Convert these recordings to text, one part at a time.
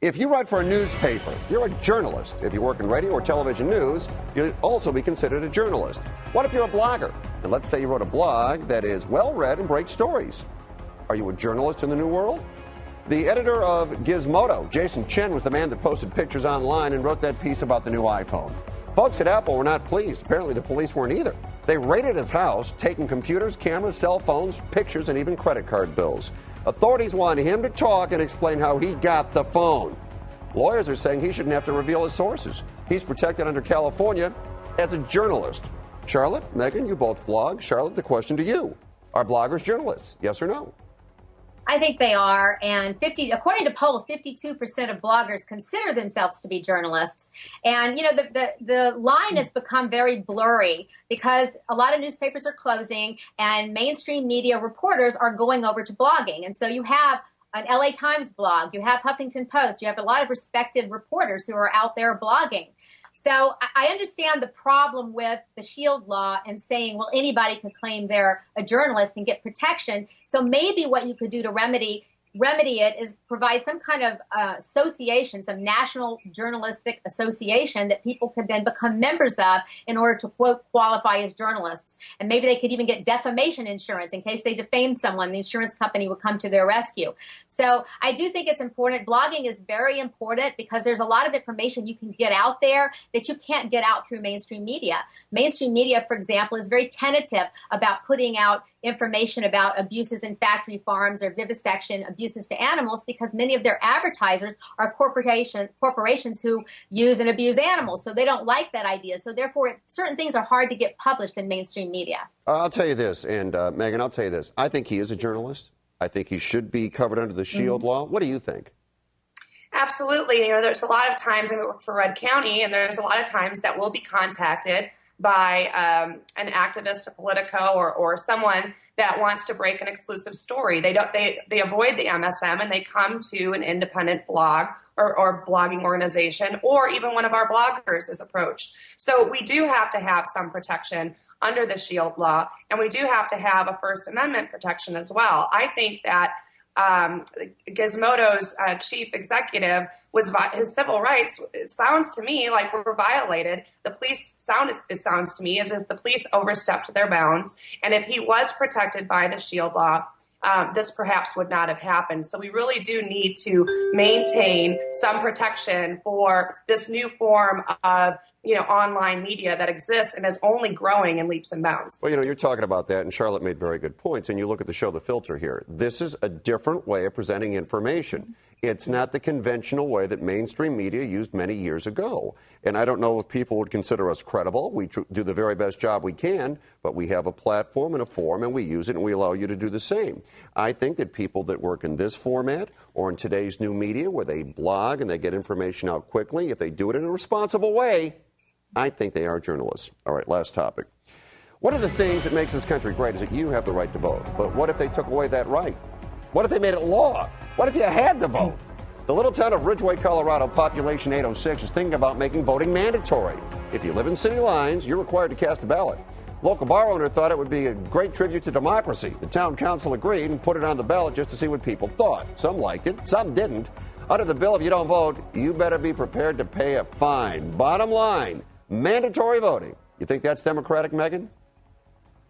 If you write for a newspaper, you're a journalist. If you work in radio or television news, you'll also be considered a journalist. What if you're a blogger? And let's say you wrote a blog that is well-read and breaks stories. Are you a journalist in the new world? The editor of Gizmodo, Jason Chen, was the man that posted pictures online and wrote that piece about the new iPhone. Folks at Apple were not pleased. Apparently the police weren't either. They raided his house, taking computers, cameras, cell phones, pictures, and even credit card bills. Authorities want him to talk and explain how he got the phone. Lawyers are saying he shouldn't have to reveal his sources. He's protected under California as a journalist. Charlotte, Megan, you both blog. Charlotte, the question to you. Are bloggers journalists? Yes or no? I think they are, and according to polls, 52% of bloggers consider themselves to be journalists. And, you know, the line has become very blurry because a lot of newspapers are closing and mainstream media reporters are going over to blogging. And so you have an LA Times blog, you have Huffington Post, you have a lot of respected reporters who are out there blogging. So I understand the problem with the SHIELD law and saying, well, anybody can claim they're a journalist and get protection. So maybe what you could do to remedy it is provide some kind of association, some national journalistic association that people could then become members of in order to, quote, qualify as journalists. And maybe they could even get defamation insurance in case they defamed someone. The insurance company would come to their rescue. So I do think it's important. Blogging is very important because there's a lot of information you can get out there that you can't get out through mainstream media. Mainstream media, for example, is very tentative about putting out information about abuses in factory farms or vivisection, abuses to animals, because many of their advertisers are corporations who use and abuse animals. So they don't like that idea. So therefore, certain things are hard to get published in mainstream media. I'll tell you this, and Megan, I'll tell you this. I think he is a journalist. I think he should be covered under the SHIELD law. What do you think? Absolutely. You know, there's a lot of times, I work for Red County, and there's a lot of times that we'll be contacted by an activist, a Politico, or someone that wants to break an exclusive story. They avoid the MSM and they come to an independent blog or blogging organization, or even one of our bloggers is approached. So we do have to have some protection under the SHIELD law, and we do have to have a First Amendment protection as well. I think that Gizmodo's chief executive his civil rights, it sounds to me like were violated. It sounds to me as if the police overstepped their bounds. And if he was protected by the SHIELD law, this perhaps would not have happened. So we really do need to maintain some protection for this new form of, online media that exists and is only growing in leaps and bounds. Well, you're talking about that, and Charlotte made very good points. And you look at the show The Filter here. This is a different way of presenting information. It's not the conventional way that mainstream media used many years ago. And I don't know if people would consider us credible. We do the very best job we can, but we have a platform and a forum, and we use it, and we allow you to do the same. I think that people that work in this format or in today's new media where they blog and they get information out quickly, if they do it in a responsible way, I think they are journalists. All right, last topic. One of the things that makes this country great is that you have the right to vote. But what if they took away that right? What if they made it law? What if you had to vote? The little town of Ridgeway, Colorado, population 806, is thinking about making voting mandatory. If you live in city lines, you're required to cast a ballot. Local bar owner thought it would be a great tribute to democracy. The town council agreed and put it on the ballot just to see what people thought. Some liked it, some didn't. Under the bill, if you don't vote, you better be prepared to pay a fine. Bottom line, mandatory voting. You think that's democratic, Megan?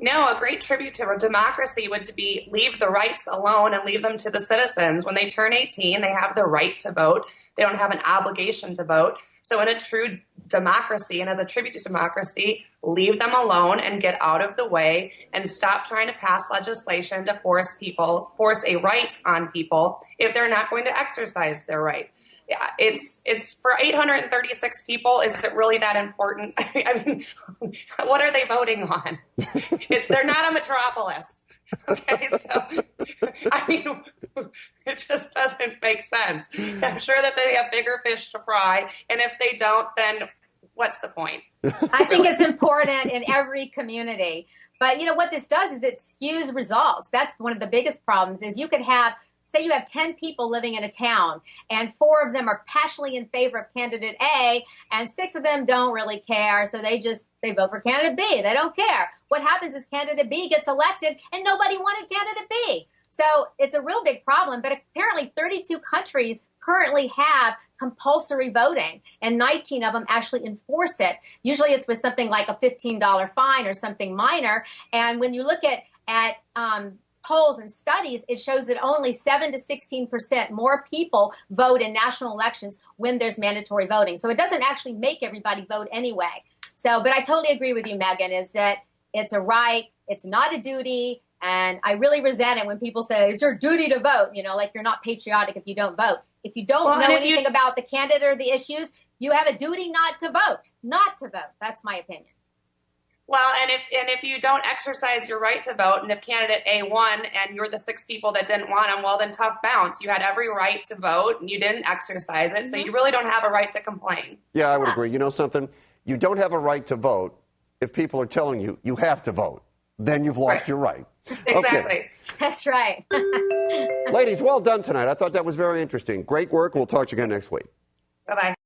No, a great tribute to democracy would be leave the rights alone and leave them to the citizens. When they turn 18, they have the right to vote. They don't have an obligation to vote. So in a true democracy and as a tribute to democracy, leave them alone and get out of the way and stop trying to pass legislation to force a right on people if they're not going to exercise their right. Yeah, it's for 836 people. Is it really that important? I mean, what are they voting on? They're not a metropolis. Okay, so I mean, it just doesn't make sense. I'm sure that they have bigger fish to fry, and if they don't, then what's the point? I think it's important in every community. But what this does is it skews results. That's one of the biggest problems. Is you could have. Say you have 10 people living in a town and 4 of them are passionately in favor of candidate A and 6 of them don't really care. So they vote for candidate B. They don't care. What happens is candidate B gets elected and nobody wanted candidate B. So it's a real big problem. But apparently 32 countries currently have compulsory voting, and 19 of them actually enforce it. Usually it's with something like a $15 fine or something minor. And when you look at polls and studies, it shows that only 7 to 16% more people vote in national elections when there's mandatory voting. So it doesn't actually make everybody vote anyway. So, but I totally agree with you, Megan, is that it's a right, it's not a duty. And I really resent it when people say it's your duty to vote, like you're not patriotic if you don't vote. If you don't know anything about the candidate or the issues, you have a duty not to vote. That's my opinion. Well, and if you don't exercise your right to vote, and if candidate A won and you're the 6 people that didn't want him, well, then tough bounce. You had every right to vote and you didn't exercise it, so you really don't have a right to complain. Yeah, I would agree. You know something? You don't have a right to vote if people are telling you you have to vote. Then you've lost your right. Exactly. Okay. That's right. Ladies, well done tonight. I thought that was very interesting. Great work. We'll talk to you again next week. Bye-bye.